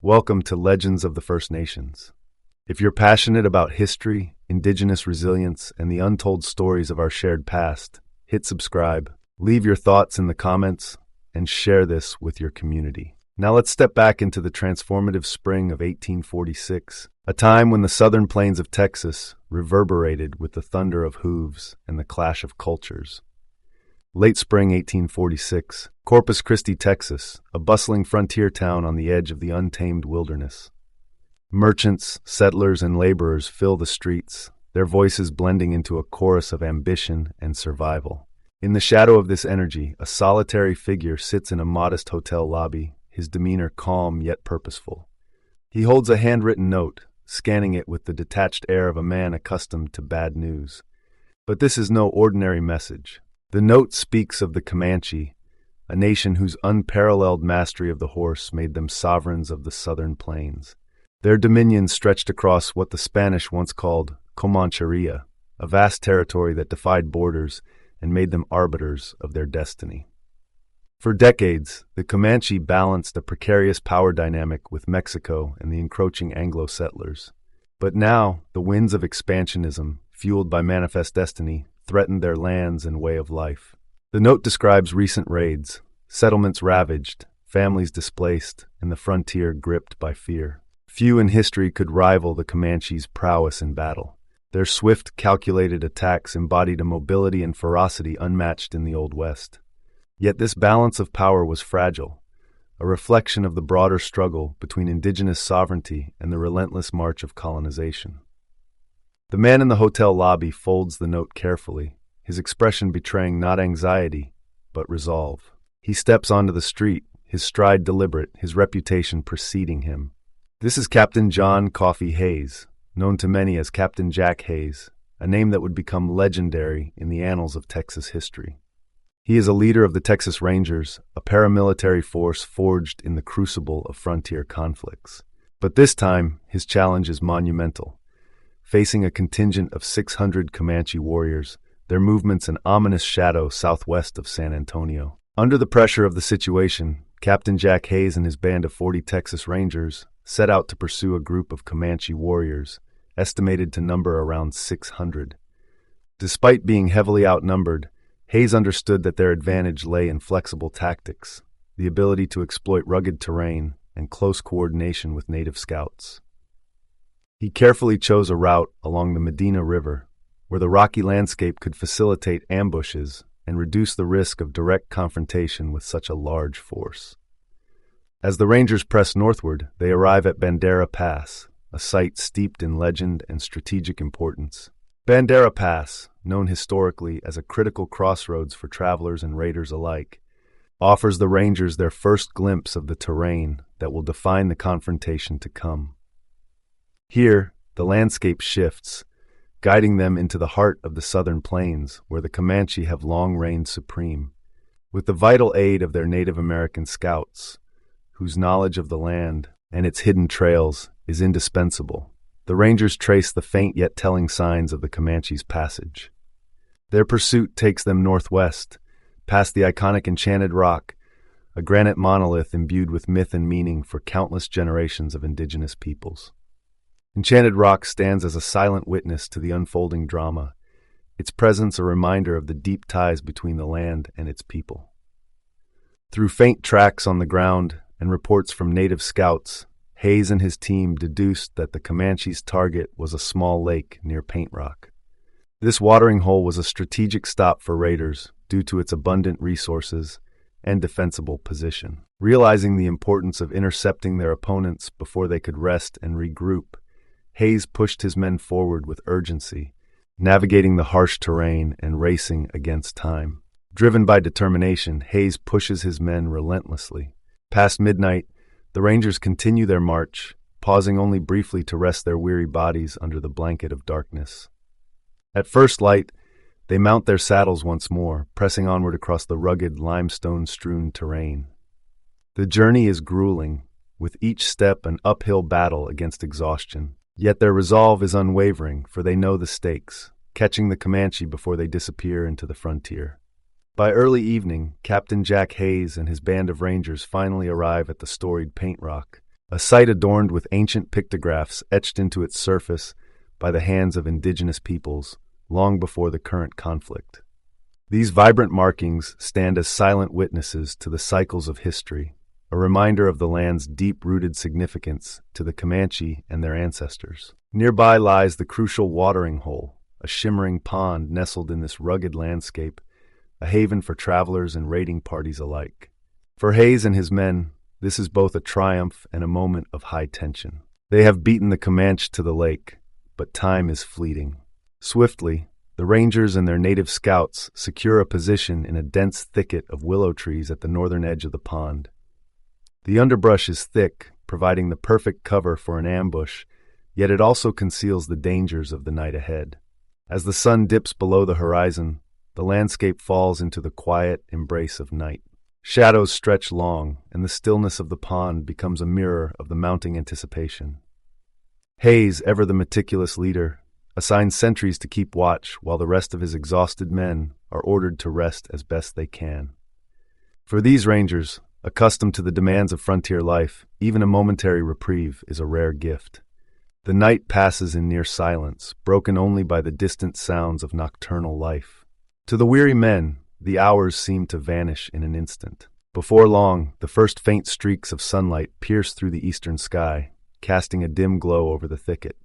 Welcome to Legends of the First Nations. If you're passionate about history, indigenous resilience, and the untold stories of our shared past, hit subscribe, leave your thoughts in the comments, and share this with your community. Now let's step back into the transformative spring of 1846, a time when the southern plains of Texas reverberated with the thunder of hooves and the clash of cultures. Late spring 1846, Corpus Christi, Texas, a bustling frontier town on the edge of the untamed wilderness. Merchants, settlers, and laborers fill the streets, their voices blending into a chorus of ambition and survival. In the shadow of this energy, a solitary figure sits in a modest hotel lobby, his demeanor calm yet purposeful. He holds a handwritten note, scanning it with the detached air of a man accustomed to bad news. But this is no ordinary message. The note speaks of the Comanche, a nation whose unparalleled mastery of the horse made them sovereigns of the southern plains. Their dominion stretched across what the Spanish once called Comancheria, a vast territory that defied borders and made them arbiters of their destiny. For decades, the Comanche balanced a precarious power dynamic with Mexico and the encroaching Anglo settlers. But now, the winds of expansionism, fueled by manifest destiny, threatened their lands and way of life. The note describes recent raids, settlements ravaged, families displaced, and the frontier gripped by fear. Few in history could rival the Comanche's prowess in battle. Their swift, calculated attacks embodied a mobility and ferocity unmatched in the Old West. Yet this balance of power was fragile, a reflection of the broader struggle between indigenous sovereignty and the relentless march of colonization. The man in the hotel lobby folds the note carefully, his expression betraying not anxiety, but resolve. He steps onto the street, his stride deliberate, his reputation preceding him. This is Captain John Coffee Hayes, known to many as Captain Jack Hayes, a name that would become legendary in the annals of Texas history. He is a leader of the Texas Rangers, a paramilitary force forged in the crucible of frontier conflicts. But this time, his challenge is monumental. Facing a contingent of 600 Comanche warriors, their movements an ominous shadow southwest of San Antonio. Under the pressure of the situation, Captain Jack Hayes and his band of 40 Texas Rangers set out to pursue a group of Comanche warriors, estimated to number around 600. Despite being heavily outnumbered, Hayes understood that their advantage lay in flexible tactics, the ability to exploit rugged terrain, and close coordination with native scouts. He carefully chose a route along the Medina River, where the rocky landscape could facilitate ambushes and reduce the risk of direct confrontation with such a large force. As the Rangers press northward, they arrive at Bandera Pass, a site steeped in legend and strategic importance. Bandera Pass, known historically as a critical crossroads for travelers and raiders alike, offers the Rangers their first glimpse of the terrain that will define the confrontation to come. Here, the landscape shifts, guiding them into the heart of the southern plains, where the Comanche have long reigned supreme. With the vital aid of their Native American scouts, whose knowledge of the land and its hidden trails is indispensable, the Rangers trace the faint yet telling signs of the Comanche's passage. Their pursuit takes them northwest, past the iconic Enchanted Rock, a granite monolith imbued with myth and meaning for countless generations of indigenous peoples. Enchanted Rock stands as a silent witness to the unfolding drama, its presence a reminder of the deep ties between the land and its people. Through faint tracks on the ground and reports from native scouts, Hayes and his team deduced that the Comanche's target was a small lake near Paint Rock. This watering hole was a strategic stop for raiders due to its abundant resources and defensible position. Realizing the importance of intercepting their opponents before they could rest and regroup, Hayes pushed his men forward with urgency, navigating the harsh terrain and racing against time. Driven by determination, Hayes pushes his men relentlessly. Past midnight, the Rangers continue their march, pausing only briefly to rest their weary bodies under the blanket of darkness. At first light, they mount their saddles once more, pressing onward across the rugged, limestone-strewn terrain. The journey is grueling, with each step an uphill battle against exhaustion. Yet their resolve is unwavering, for they know the stakes, catching the Comanche before they disappear into the frontier. By early evening, Captain Jack Hayes and his band of Rangers finally arrive at the storied Paint Rock, a site adorned with ancient pictographs etched into its surface by the hands of indigenous peoples long before the current conflict. These vibrant markings stand as silent witnesses to the cycles of history, a reminder of the land's deep-rooted significance to the Comanche and their ancestors. Nearby lies the crucial watering hole, a shimmering pond nestled in this rugged landscape, a haven for travelers and raiding parties alike. For Hayes and his men, this is both a triumph and a moment of high tension. They have beaten the Comanche to the lake, but time is fleeting. Swiftly, the Rangers and their native scouts secure a position in a dense thicket of willow trees at the northern edge of the pond. The underbrush is thick, providing the perfect cover for an ambush, yet it also conceals the dangers of the night ahead. As the sun dips below the horizon, the landscape falls into the quiet embrace of night. Shadows stretch long, and the stillness of the pond becomes a mirror of the mounting anticipation. Hayes, ever the meticulous leader, assigns sentries to keep watch while the rest of his exhausted men are ordered to rest as best they can. For these Rangers, accustomed to the demands of frontier life, even a momentary reprieve is a rare gift. The night passes in near silence, broken only by the distant sounds of nocturnal life. To the weary men, the hours seem to vanish in an instant. Before long, the first faint streaks of sunlight pierce through the eastern sky, casting a dim glow over the thicket.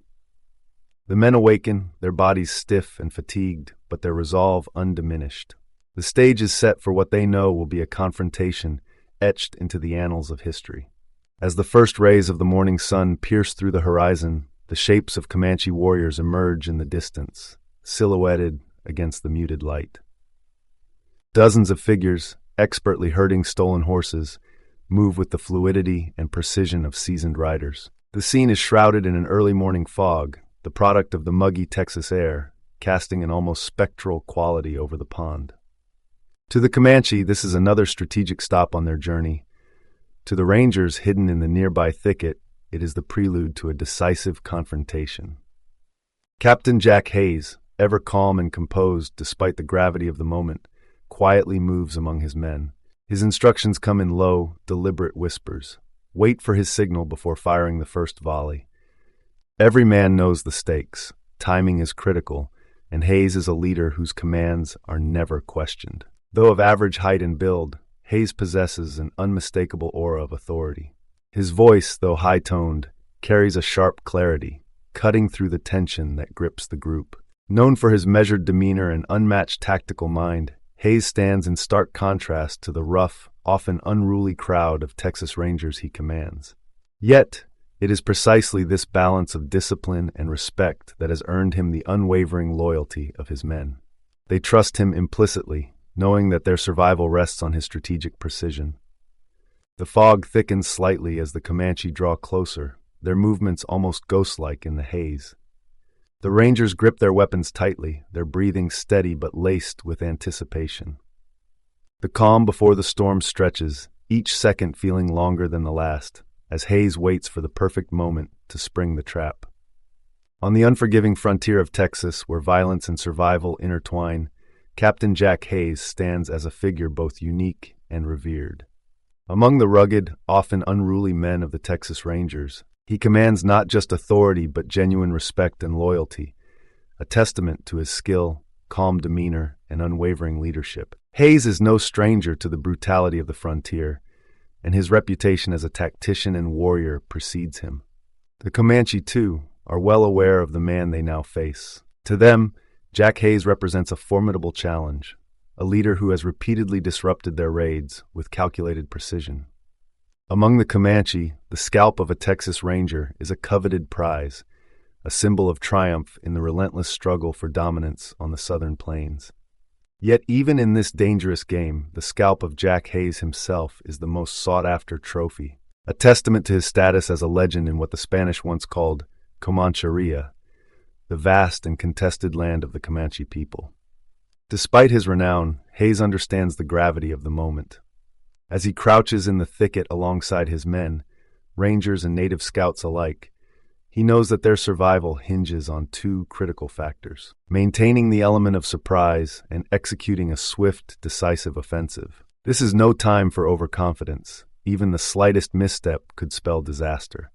The men awaken, their bodies stiff and fatigued, but their resolve undiminished. The stage is set for what they know will be a confrontation etched into the annals of history. As the first rays of the morning sun pierce through the horizon, the shapes of Comanche warriors emerge in the distance, silhouetted against the muted light. Dozens of figures, expertly herding stolen horses, move with the fluidity and precision of seasoned riders. The scene is shrouded in an early morning fog, the product of the muggy Texas air, casting an almost spectral quality over the pond. To the Comanche, this is another strategic stop on their journey. To the Rangers hidden in the nearby thicket, it is the prelude to a decisive confrontation. Captain Jack Hayes, ever calm and composed despite the gravity of the moment, quietly moves among his men. His instructions come in low, deliberate whispers. Wait for his signal before firing the first volley. Every man knows the stakes. Timing is critical, and Hayes is a leader whose commands are never questioned. Though of average height and build, Hayes possesses an unmistakable aura of authority. His voice, though high-toned, carries a sharp clarity, cutting through the tension that grips the group. Known for his measured demeanor and unmatched tactical mind, Hayes stands in stark contrast to the rough, often unruly crowd of Texas Rangers he commands. Yet, it is precisely this balance of discipline and respect that has earned him the unwavering loyalty of his men. They trust him implicitly, knowing that their survival rests on his strategic precision. The fog thickens slightly as the Comanche draw closer, their movements almost ghost-like in the haze. The Rangers grip their weapons tightly, their breathing steady but laced with anticipation. The calm before the storm stretches, each second feeling longer than the last, as Hayes waits for the perfect moment to spring the trap. On the unforgiving frontier of Texas, where violence and survival intertwine, Captain Jack Hayes stands as a figure both unique and revered. Among the rugged, often unruly men of the Texas Rangers, he commands not just authority but genuine respect and loyalty, a testament to his skill, calm demeanor, and unwavering leadership. Hayes is no stranger to the brutality of the frontier, and his reputation as a tactician and warrior precedes him. The Comanche, too, are well aware of the man they now face. To them, Jack Hayes represents a formidable challenge, a leader who has repeatedly disrupted their raids with calculated precision. Among the Comanche, the scalp of a Texas Ranger is a coveted prize, a symbol of triumph in the relentless struggle for dominance on the southern plains. Yet even in this dangerous game, the scalp of Jack Hayes himself is the most sought-after trophy, a testament to his status as a legend in what the Spanish once called Comancheria, the vast and contested land of the Comanche people. Despite his renown, Hayes understands the gravity of the moment. As he crouches in the thicket alongside his men, Rangers and native scouts alike, he knows that their survival hinges on two critical factors: maintaining the element of surprise and executing a swift, decisive offensive. This is no time for overconfidence. even the slightest misstep could spell disaster.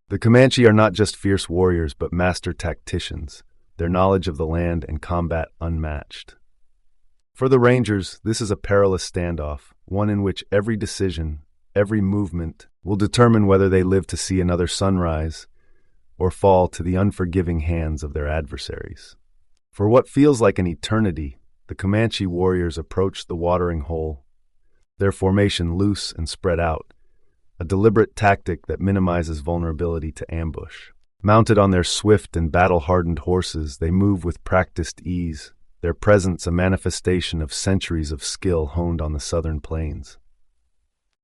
The Comanche are not just fierce warriors, but master tacticians, their knowledge of the land and combat unmatched. For the Rangers, this is a perilous standoff, one in which every decision, every movement, will determine whether they live to see another sunrise or fall to the unforgiving hands of their adversaries. For what feels like an eternity, the Comanche warriors approach the watering hole, their formation loose and spread out, a deliberate tactic that minimizes vulnerability to ambush. Mounted on their swift and battle-hardened horses, they move with practiced ease, their presence a manifestation of centuries of skill honed on the southern plains.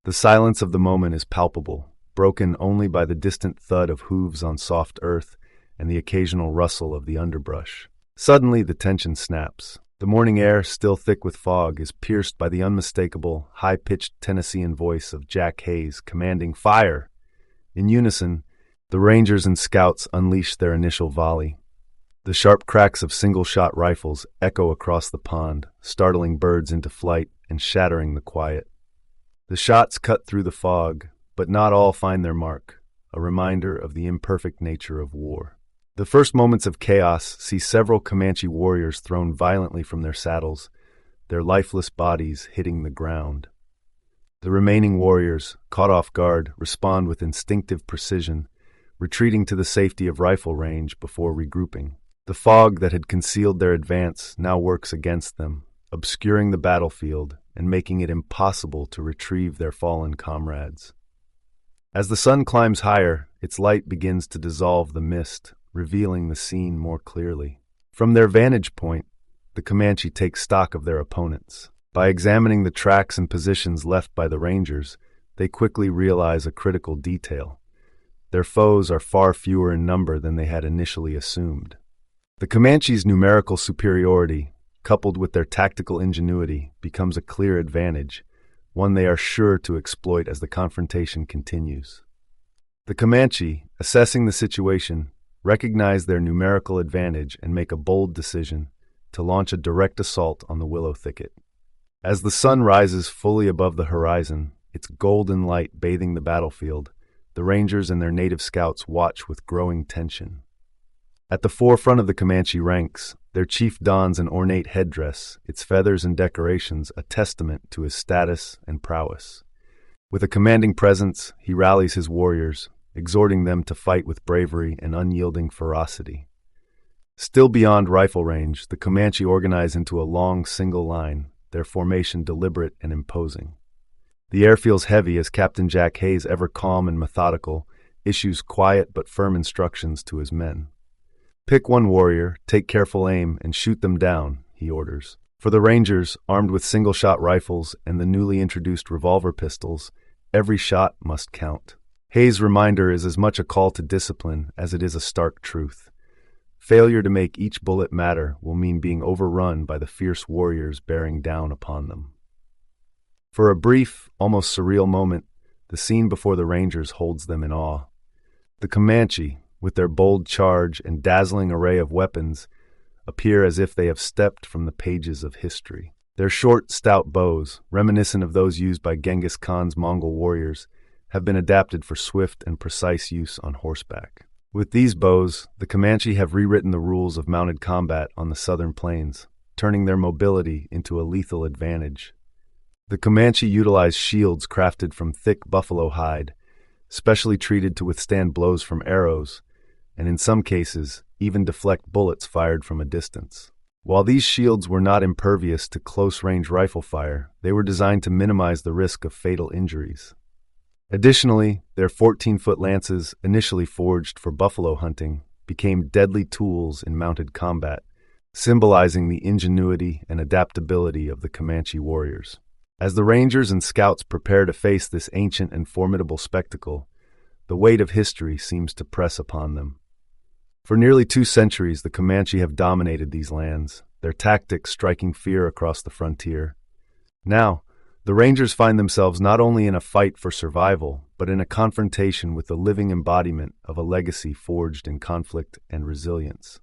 The silence of the moment is palpable, broken only by the distant thud of hooves on soft earth and the occasional rustle of the underbrush. Suddenly, the tension snaps. The morning air, still thick with fog, is pierced by the unmistakable, high-pitched Tennessean voice of Jack Hays commanding fire. In unison, the Rangers and Scouts unleash their initial volley. The sharp cracks of single-shot rifles echo across the pond, startling birds into flight and shattering the quiet. The shots cut through the fog, but not all find their mark, a reminder of the imperfect nature of war. The first moments of chaos see several Comanche warriors thrown violently from their saddles, their lifeless bodies hitting the ground. The remaining warriors, caught off guard, respond with instinctive precision, retreating to the safety of rifle range before regrouping. The fog that had concealed their advance now works against them, obscuring the battlefield and making it impossible to retrieve their fallen comrades. As the sun climbs higher, its light begins to dissolve the mist, revealing the scene more clearly. From their vantage point, the Comanche take stock of their opponents. By examining the tracks and positions left by the Rangers, they quickly realize a critical detail. Their foes are far fewer in number than they had initially assumed. The Comanche's numerical superiority, coupled with their tactical ingenuity, becomes a clear advantage, one they are sure to exploit as the confrontation continues. The Comanche, assessing the situation, recognize their numerical advantage and make a bold decision to launch a direct assault on the willow thicket. As the sun rises fully above the horizon, its golden light bathing the battlefield, the Rangers and their native scouts watch with growing tension. At the forefront of the Comanche ranks, their chief dons an ornate headdress, its feathers and decorations a testament to his status and prowess. With a commanding presence, he rallies his warriors, exhorting them to fight with bravery and unyielding ferocity. Still beyond rifle range, the Comanche organize into a long single line, their formation deliberate and imposing. The air feels heavy as Captain Jack Hays, ever calm and methodical, issues quiet but firm instructions to his men. "Pick one warrior, take careful aim, and shoot them down," he orders. For the Rangers, armed with single-shot rifles and the newly introduced revolver pistols, every shot must count. Hayes' reminder is as much a call to discipline as it is a stark truth. Failure to make each bullet matter will mean being overrun by the fierce warriors bearing down upon them. For a brief, almost surreal moment, the scene before the Rangers holds them in awe. The Comanche, with their bold charge and dazzling array of weapons, appear as if they have stepped from the pages of history. Their short, stout bows, reminiscent of those used by Genghis Khan's Mongol warriors, have been adapted for swift and precise use on horseback. With these bows, the Comanche have rewritten the rules of mounted combat on the southern plains, turning their mobility into a lethal advantage. The Comanche utilize shields crafted from thick buffalo hide, specially treated to withstand blows from arrows, and in some cases, even deflect bullets fired from a distance. While these shields were not impervious to close-range rifle fire, they were designed to minimize the risk of fatal injuries. Additionally, their 14-foot lances, initially forged for buffalo hunting, became deadly tools in mounted combat, symbolizing the ingenuity and adaptability of the Comanche warriors. As the Rangers and Scouts prepare to face this ancient and formidable spectacle, the weight of history seems to press upon them. For nearly 2 centuries, the Comanche have dominated these lands, their tactics striking fear across the frontier. Now, the Rangers find themselves not only in a fight for survival, but in a confrontation with the living embodiment of a legacy forged in conflict and resilience.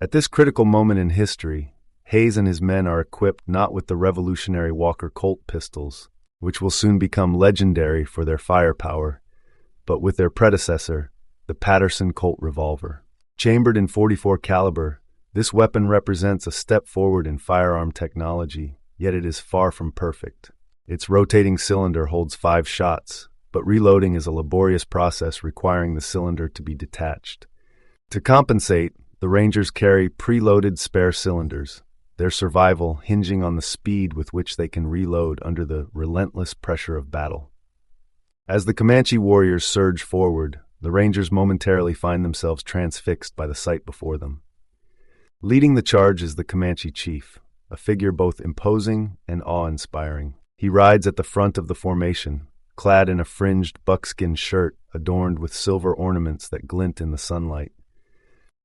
At this critical moment in history, Hayes and his men are equipped not with the revolutionary Walker Colt pistols, which will soon become legendary for their firepower, but with their predecessor, the Patterson Colt revolver. Chambered in .44 caliber, this weapon represents a step forward in firearm technology, yet it is far from perfect. Its rotating cylinder holds 5 shots, but reloading is a laborious process requiring the cylinder to be detached. To compensate, the Rangers carry preloaded spare cylinders, their survival hinging on the speed with which they can reload under the relentless pressure of battle. As the Comanche warriors surge forward, the Rangers momentarily find themselves transfixed by the sight before them. Leading the charge is the Comanche chief, a figure both imposing and awe-inspiring. He rides at the front of the formation, clad in a fringed buckskin shirt adorned with silver ornaments that glint in the sunlight.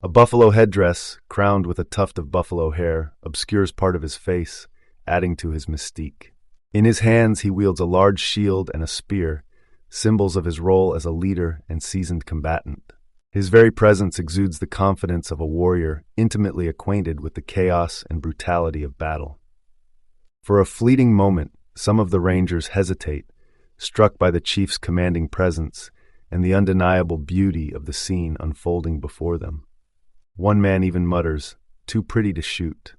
A buffalo headdress, crowned with a tuft of buffalo hair, obscures part of his face, adding to his mystique. In his hands he wields a large shield and a spear, symbols of his role as a leader and seasoned combatant. His very presence exudes the confidence of a warrior intimately acquainted with the chaos and brutality of battle. For a fleeting moment, some of the Rangers hesitate, struck by the chief's commanding presence and the undeniable beauty of the scene unfolding before them. One man even mutters, "Too pretty to shoot."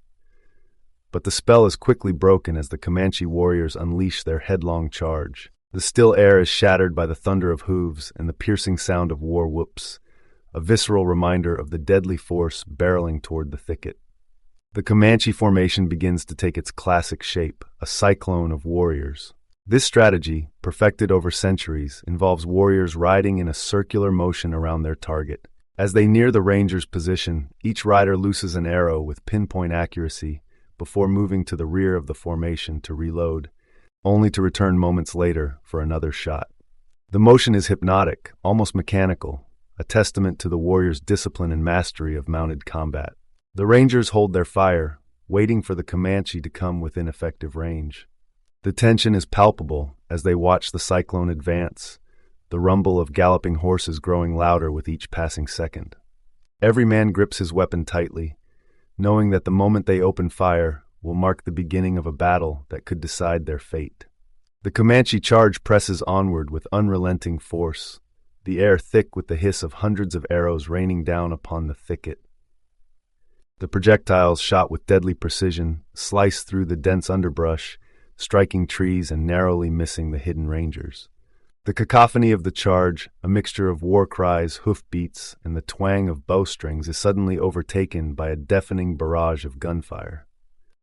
But the spell is quickly broken as the Comanche warriors unleash their headlong charge. The still air is shattered by the thunder of hooves and the piercing sound of war whoops, a visceral reminder of the deadly force barreling toward the thicket. The Comanche formation begins to take its classic shape, a cyclone of warriors. This strategy, perfected over centuries, involves warriors riding in a circular motion around their target. As they near the Rangers' position, each rider looses an arrow with pinpoint accuracy before moving to the rear of the formation to reload, only to return moments later for another shot. The motion is hypnotic, almost mechanical, a testament to the warriors' discipline and mastery of mounted combat. The Rangers hold their fire, waiting for the Comanche to come within effective range. The tension is palpable as they watch the cyclone advance, the rumble of galloping horses growing louder with each passing second. Every man grips his weapon tightly, knowing that the moment they open fire will mark the beginning of a battle that could decide their fate. The Comanche charge presses onward with unrelenting force, the air thick with the hiss of hundreds of arrows raining down upon the thicket. The projectiles, shot with deadly precision, slice through the dense underbrush, striking trees and narrowly missing the hidden Rangers. The cacophony of the charge, a mixture of war cries, hoofbeats, and the twang of bowstrings, is suddenly overtaken by a deafening barrage of gunfire.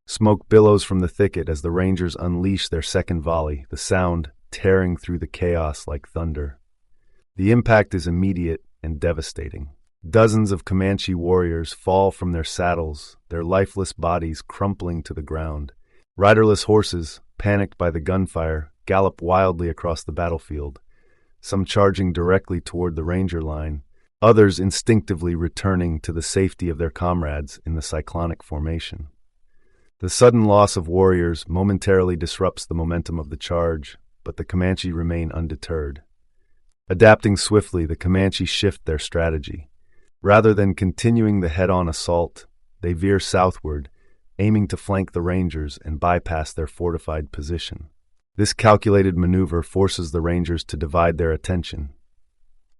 Smoke billows from the thicket as the Rangers unleash their second volley, the sound tearing through the chaos like thunder. The impact is immediate and devastating. Dozens of Comanche warriors fall from their saddles, their lifeless bodies crumpling to the ground. Riderless horses, panicked by the gunfire, gallop wildly across the battlefield, some charging directly toward the Ranger line, others instinctively returning to the safety of their comrades in the cyclonic formation. The sudden loss of warriors momentarily disrupts the momentum of the charge, but the Comanche remain undeterred. Adapting swiftly, the Comanche shift their strategy. Rather than continuing the head-on assault, they veer southward, aiming to flank the Rangers and bypass their fortified position. This calculated maneuver forces the Rangers to divide their attention.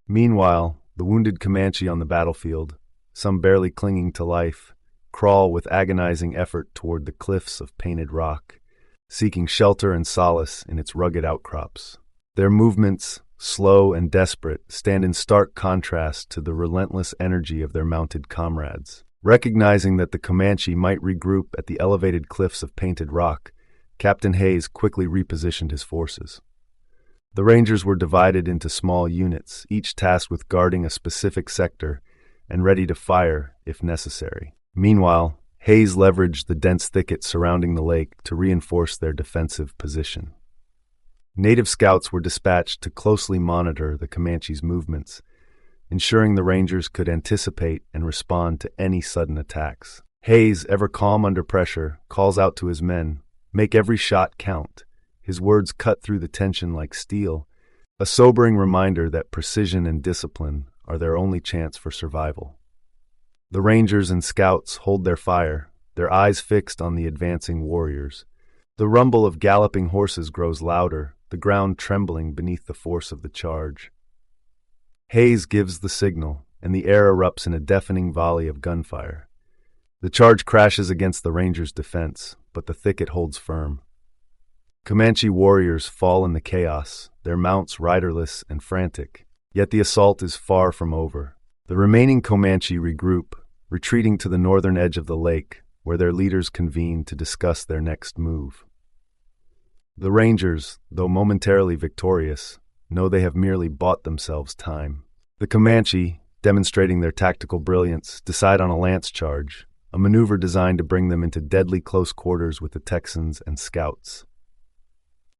Meanwhile, the wounded Comanche on the battlefield, some barely clinging to life, crawl with agonizing effort toward the cliffs of painted rock, seeking shelter and solace in its rugged outcrops. Their movements, slow and desperate, stand in stark contrast to the relentless energy of their mounted comrades. Recognizing that the Comanche might regroup at the elevated cliffs of painted rock, Captain Hayes quickly repositioned his forces. The Rangers were divided into small units, each tasked with guarding a specific sector and ready to fire if necessary. Meanwhile, Hayes leveraged the dense thicket surrounding the lake to reinforce their defensive position. Native scouts were dispatched to closely monitor the Comanche's movements, ensuring the Rangers could anticipate and respond to any sudden attacks. Hayes, ever calm under pressure, calls out to his men, "Make every shot count." His words cut through the tension like steel, a sobering reminder that precision and discipline are their only chance for survival. The Rangers and scouts hold their fire, their eyes fixed on the advancing warriors. The rumble of galloping horses grows louder, the ground trembling beneath the force of the charge. Haze gives the signal, and the air erupts in a deafening volley of gunfire. The charge crashes against the Rangers' defense, but the thicket holds firm. Comanche warriors fall in the chaos, their mounts riderless and frantic. Yet the assault is far from over. The remaining Comanche regroup, retreating to the northern edge of the lake, where their leaders convene to discuss their next move. The Rangers, though momentarily victorious, know they have merely bought themselves time. The Comanche, demonstrating their tactical brilliance, decide on a lance charge, a maneuver designed to bring them into deadly close quarters with the Texans and scouts.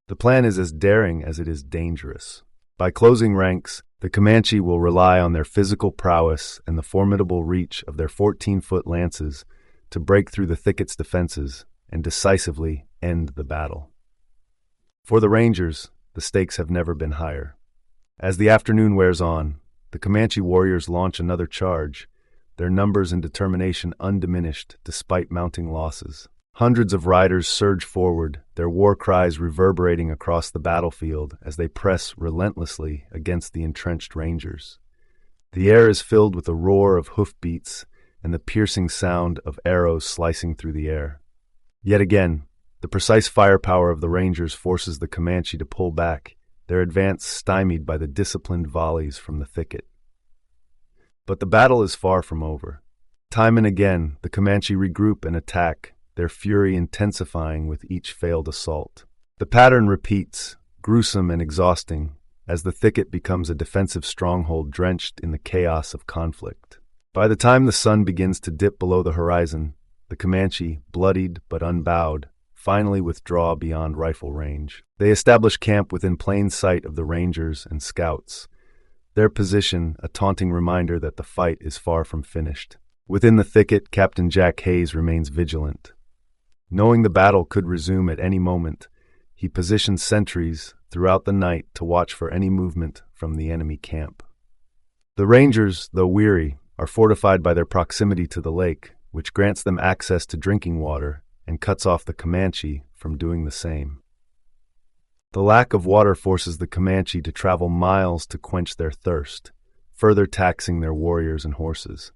The plan is as daring as it is dangerous. By closing ranks, the Comanche will rely on their physical prowess and the formidable reach of their 14-foot lances to break through the thicket's defenses and decisively end the battle. For the Rangers, the stakes have never been higher. As the afternoon wears on, the Comanche warriors launch another charge, their numbers and determination undiminished despite mounting losses. Hundreds of riders surge forward, their war cries reverberating across the battlefield as they press relentlessly against the entrenched Rangers. The air is filled with a roar of hoofbeats and the piercing sound of arrows slicing through the air. Yet again, the precise firepower of the Rangers forces the Comanche to pull back, their advance stymied by the disciplined volleys from the thicket. But the battle is far from over. Time and again, the Comanche regroup and attack, their fury intensifying with each failed assault. The pattern repeats, gruesome and exhausting, as the thicket becomes a defensive stronghold drenched in the chaos of conflict. By the time the sun begins to dip below the horizon, the Comanche, bloodied but unbowed, finally withdraw beyond rifle range. They establish camp within plain sight of the Rangers and scouts, their position a taunting reminder that the fight is far from finished. Within the thicket, Captain Jack Hays remains vigilant. Knowing the battle could resume at any moment, he positions sentries throughout the night to watch for any movement from the enemy camp. The Rangers, though weary, are fortified by their proximity to the lake, which grants them access to drinking water and cuts off the Comanche from doing the same. The lack of water forces the Comanche to travel miles to quench their thirst, further taxing their warriors and horses.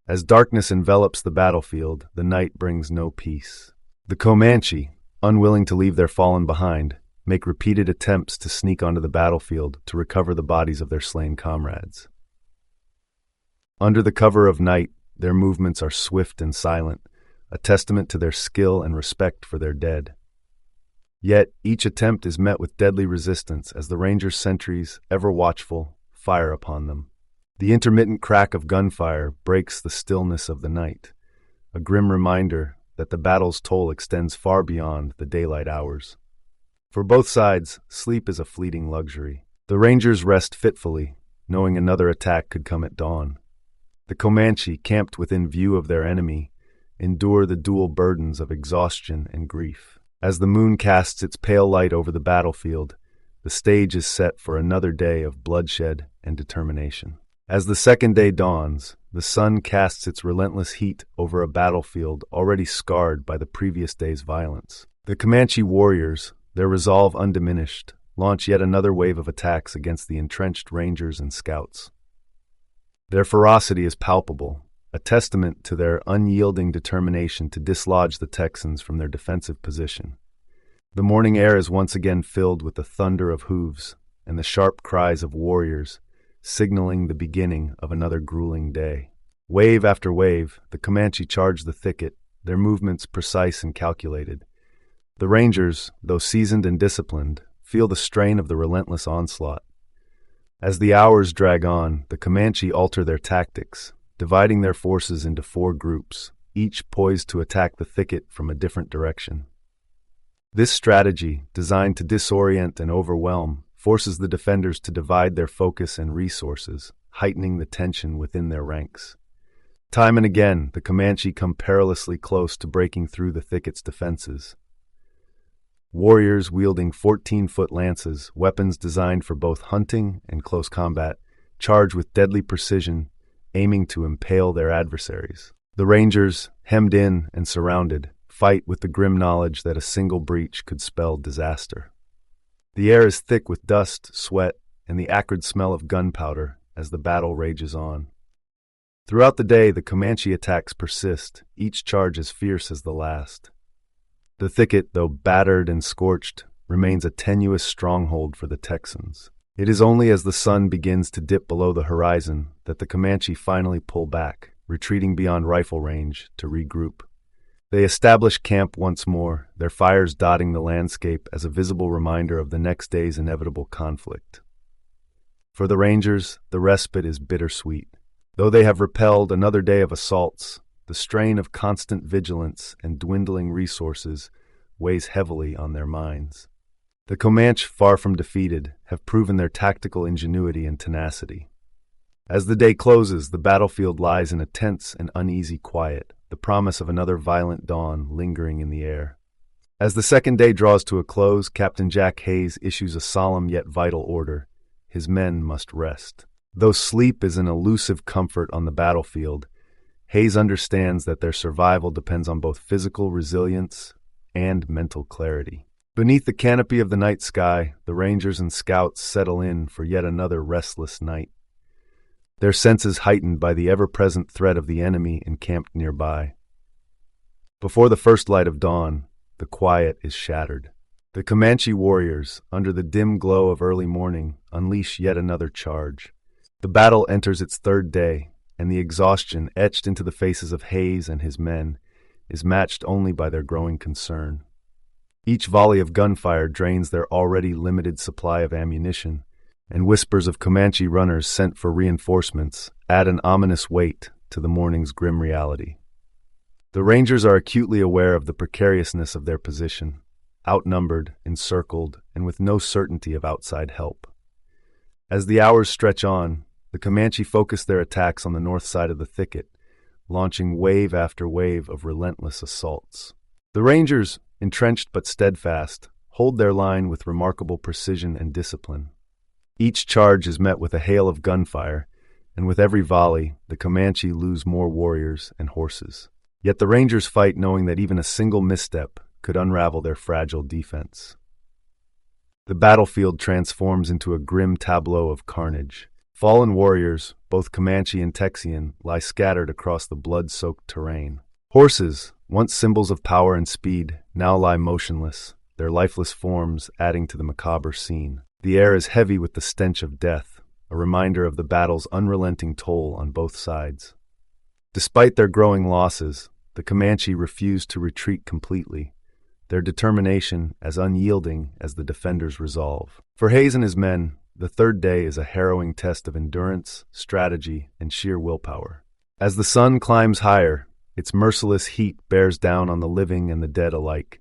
As darkness envelops the battlefield, the night brings no peace. The Comanche, unwilling to leave their fallen behind, make repeated attempts to sneak onto the battlefield to recover the bodies of their slain comrades. Under the cover of night, their movements are swift and silent, a testament to their skill and respect for their dead. Yet each attempt is met with deadly resistance as the Rangers' sentries, ever watchful, fire upon them. The intermittent crack of gunfire breaks the stillness of the night, a grim reminder that the battle's toll extends far beyond the daylight hours. For both sides, sleep is a fleeting luxury. The Rangers rest fitfully, knowing another attack could come at dawn. The Comanche, camped within view of their enemy, endure the dual burdens of exhaustion and grief. As the moon casts its pale light over the battlefield, the stage is set for another day of bloodshed and determination. As the second day dawns, the sun casts its relentless heat over a battlefield already scarred by the previous day's violence. The Comanche warriors, their resolve undiminished, launch yet another wave of attacks against the entrenched Rangers and scouts. Their ferocity is palpable, a testament to their unyielding determination to dislodge the Texans from their defensive position. The morning air is once again filled with the thunder of hooves and the sharp cries of warriors, signaling the beginning of another grueling day. Wave after wave, the Comanche charge the thicket, their movements precise and calculated. The Rangers, though seasoned and disciplined, feel the strain of the relentless onslaught. As the hours drag on, the Comanche alter their tactics, dividing their forces into 4 groups, each poised to attack the thicket from a different direction. This strategy, designed to disorient and overwhelm, forces the defenders to divide their focus and resources, heightening the tension within their ranks. Time and again, the Comanche come perilously close to breaking through the thicket's defenses. Warriors wielding 14-foot lances, weapons designed for both hunting and close combat, charge with deadly precision, aiming to impale their adversaries. The Rangers, hemmed in and surrounded, fight with the grim knowledge that a single breach could spell disaster. The air is thick with dust, sweat, and the acrid smell of gunpowder as the battle rages on. Throughout the day, the Comanche attacks persist, each charge as fierce as the last. The thicket, though battered and scorched, remains a tenuous stronghold for the Texans. It is only as the sun begins to dip below the horizon that the Comanche finally pull back, retreating beyond rifle range to regroup. They establish camp once more, their fires dotting the landscape as a visible reminder of the next day's inevitable conflict. For the Rangers, the respite is bittersweet. Though they have repelled another day of assaults, the strain of constant vigilance and dwindling resources weighs heavily on their minds. The Comanche, far from defeated, have proven their tactical ingenuity and tenacity. As the day closes, the battlefield lies in a tense and uneasy quiet, the promise of another violent dawn lingering in the air. As the second day draws to a close, Captain Jack Hays issues a solemn yet vital order. His men must rest. Though sleep is an elusive comfort on the battlefield, Hays understands that their survival depends on both physical resilience and mental clarity. Beneath the canopy of the night sky, the Rangers and Scouts settle in for yet another restless night, their senses heightened by the ever-present threat of the enemy encamped nearby. Before the first light of dawn, the quiet is shattered. The Comanche warriors, under the dim glow of early morning, unleash yet another charge. The battle enters its third day, and the exhaustion etched into the faces of Hays and his men is matched only by their growing concern. Each volley of gunfire drains their already limited supply of ammunition, and whispers of Comanche runners sent for reinforcements add an ominous weight to the morning's grim reality. The Rangers are acutely aware of the precariousness of their position, outnumbered, encircled, and with no certainty of outside help. As the hours stretch on, the Comanche focus their attacks on the north side of the thicket, launching wave after wave of relentless assaults. The Rangers, entrenched but steadfast, hold their line with remarkable precision and discipline. Each charge is met with a hail of gunfire, and with every volley, the Comanche lose more warriors and horses. Yet the Rangers fight knowing that even a single misstep could unravel their fragile defense. The battlefield transforms into a grim tableau of carnage. Fallen warriors, both Comanche and Texian, lie scattered across the blood-soaked terrain. Horses, once symbols of power and speed, now lie motionless, their lifeless forms adding to the macabre scene. The air is heavy with the stench of death, a reminder of the battle's unrelenting toll on both sides. Despite their growing losses, the Comanche refuse to retreat completely, their determination as unyielding as the defenders' resolve. For Hays and his men, the third day is a harrowing test of endurance, strategy, and sheer willpower. As the sun climbs higher, its merciless heat bears down on the living and the dead alike,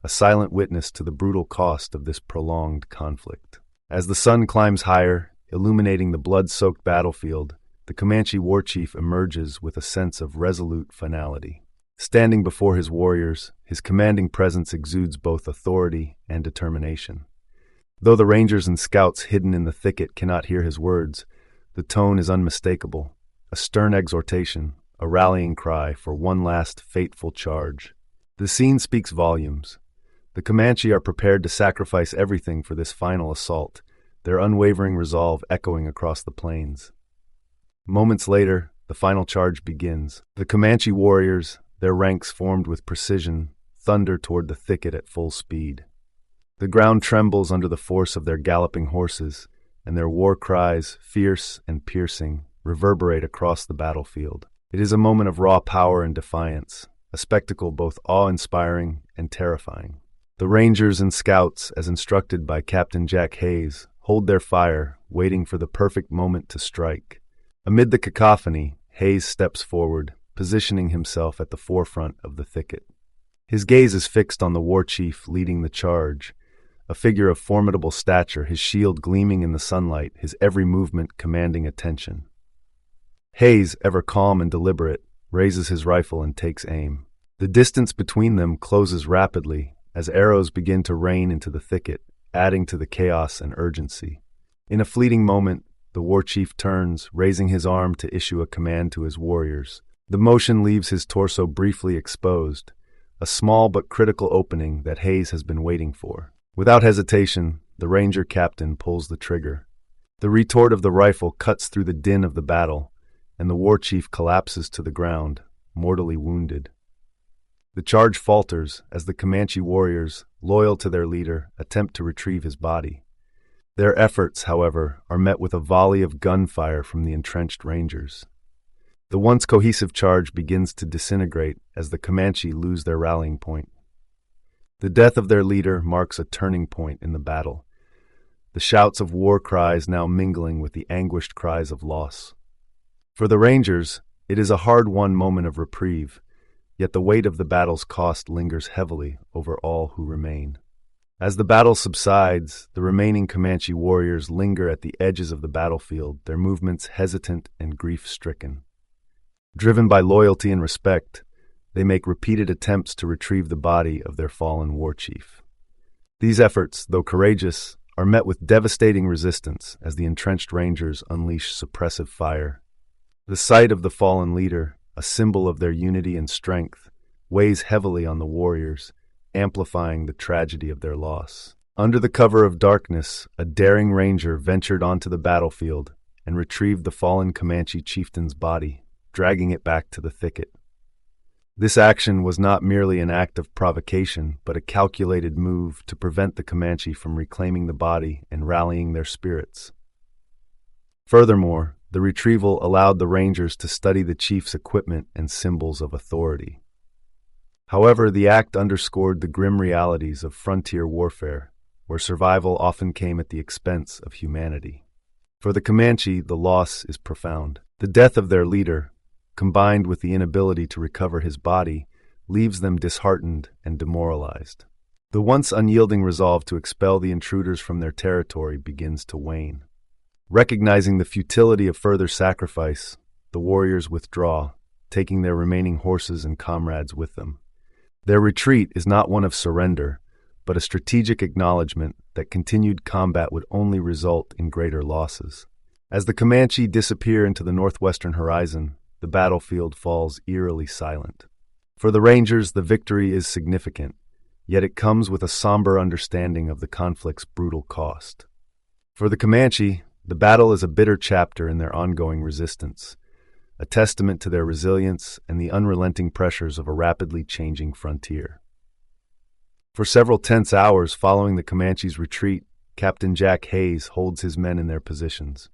a silent witness to the brutal cost of this prolonged conflict. As the sun climbs higher, illuminating the blood-soaked battlefield, the Comanche war chief emerges with a sense of resolute finality. Standing before his warriors, his commanding presence exudes both authority and determination. Though the Rangers and Scouts hidden in the thicket cannot hear his words, the tone is unmistakable, a stern exhortation, a rallying cry for one last fateful charge. The scene speaks volumes. The Comanche are prepared to sacrifice everything for this final assault, their unwavering resolve echoing across the plains. Moments later, the final charge begins. The Comanche warriors, their ranks formed with precision, thunder toward the thicket at full speed. The ground trembles under the force of their galloping horses, and their war cries, fierce and piercing, reverberate across the battlefield. It is a moment of raw power and defiance, a spectacle both awe-inspiring and terrifying. The Rangers and Scouts, as instructed by Captain Jack Hays, hold their fire, waiting for the perfect moment to strike. Amid the cacophony, Hays steps forward, positioning himself at the forefront of the thicket. His gaze is fixed on the war chief leading the charge, a figure of formidable stature, his shield gleaming in the sunlight, his every movement commanding attention. Hays, ever calm and deliberate, raises his rifle and takes aim. The distance between them closes rapidly as arrows begin to rain into the thicket, adding to the chaos and urgency. In a fleeting moment, the war chief turns, raising his arm to issue a command to his warriors. The motion leaves his torso briefly exposed, a small but critical opening that Hays has been waiting for. Without hesitation, the ranger captain pulls the trigger. The retort of the rifle cuts through the din of the battle, and the war chief collapses to the ground, mortally wounded. The charge falters as the Comanche warriors, loyal to their leader, attempt to retrieve his body. Their efforts, however, are met with a volley of gunfire from the entrenched rangers. The once cohesive charge begins to disintegrate as the Comanche lose their rallying point. The death of their leader marks a turning point in the battle, the shouts of war cries now mingling with the anguished cries of loss. For the Rangers, it is a hard-won moment of reprieve, yet the weight of the battle's cost lingers heavily over all who remain. As the battle subsides, the remaining Comanche warriors linger at the edges of the battlefield, their movements hesitant and grief-stricken. Driven by loyalty and respect, they make repeated attempts to retrieve the body of their fallen war chief. These efforts, though courageous, are met with devastating resistance as the entrenched rangers unleash suppressive fire. The sight of the fallen leader, a symbol of their unity and strength, weighs heavily on the warriors, amplifying the tragedy of their loss. Under the cover of darkness, a daring ranger ventured onto the battlefield and retrieved the fallen Comanche chieftain's body, dragging it back to the thicket. This action was not merely an act of provocation, but a calculated move to prevent the Comanche from reclaiming the body and rallying their spirits. Furthermore, the retrieval allowed the Rangers to study the chief's equipment and symbols of authority. However, the act underscored the grim realities of frontier warfare, where survival often came at the expense of humanity. For the Comanche, the loss is profound. The death of their leader, combined with the inability to recover his body, leaves them disheartened and demoralized. The once unyielding resolve to expel the intruders from their territory begins to wane. Recognizing the futility of further sacrifice, the warriors withdraw, taking their remaining horses and comrades with them. Their retreat is not one of surrender, but a strategic acknowledgement that continued combat would only result in greater losses. As the Comanche disappear into the northwestern horizon, the battlefield falls eerily silent. For the Rangers, the victory is significant, yet it comes with a somber understanding of the conflict's brutal cost. For the Comanche, the battle is a bitter chapter in their ongoing resistance, a testament to their resilience and the unrelenting pressures of a rapidly changing frontier. For several tense hours following the Comanche's retreat, Captain Jack Hayes holds his men in their positions.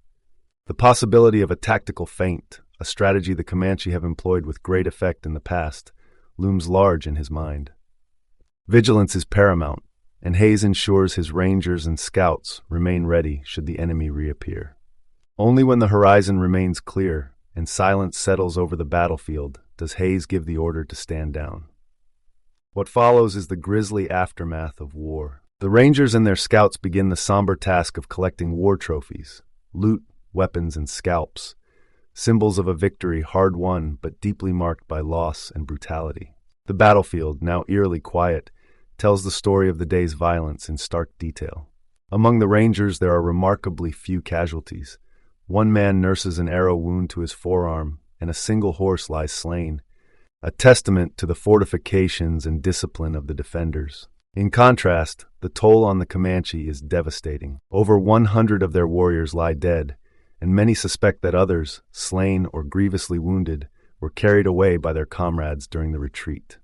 The possibility of a tactical feint, a strategy the Comanche have employed with great effect in the past, looms large in his mind. Vigilance is paramount, and Hayes ensures his rangers and scouts remain ready should the enemy reappear. Only when the horizon remains clear and silence settles over the battlefield does Hayes give the order to stand down. What follows is the grisly aftermath of war. The Rangers and their scouts begin the somber task of collecting war trophies, loot, weapons, and scalps, symbols of a victory hard won but deeply marked by loss and brutality. The battlefield, now eerily quiet, tells the story of the day's violence in stark detail. Among the Rangers there are remarkably few casualties. One man nurses an arrow wound to his forearm, and a single horse lies slain, a testament to the fortifications and discipline of the defenders. In contrast, the toll on the Comanche is devastating. Over 100 of their warriors lie dead, and many suspect that others, slain or grievously wounded, were carried away by their comrades during the retreat.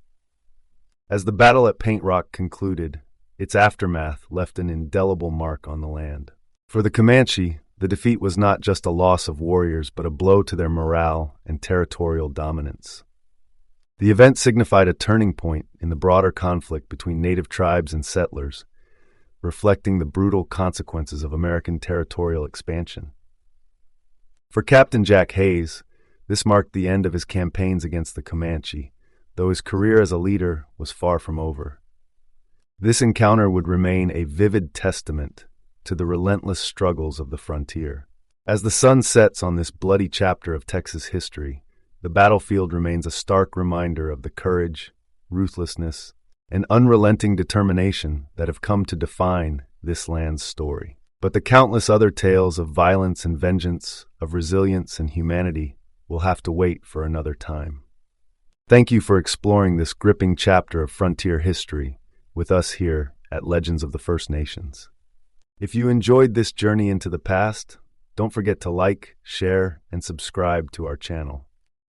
As the battle at Paint Rock concluded, its aftermath left an indelible mark on the land. For the Comanche, the defeat was not just a loss of warriors, but a blow to their morale and territorial dominance. The event signified a turning point in the broader conflict between native tribes and settlers, reflecting the brutal consequences of American territorial expansion. For Captain Jack Hayes, this marked the end of his campaigns against the Comanche, though his career as a leader was far from over. This encounter would remain a vivid testament to the relentless struggles of the frontier. As the sun sets on this bloody chapter of Texas history, the battlefield remains a stark reminder of the courage, ruthlessness, and unrelenting determination that have come to define this land's story. But the countless other tales of violence and vengeance, of resilience and humanity, will have to wait for another time. Thank you for exploring this gripping chapter of frontier history with us here at Legends of the First Nations. If you enjoyed this journey into the past, don't forget to like, share, and subscribe to our channel.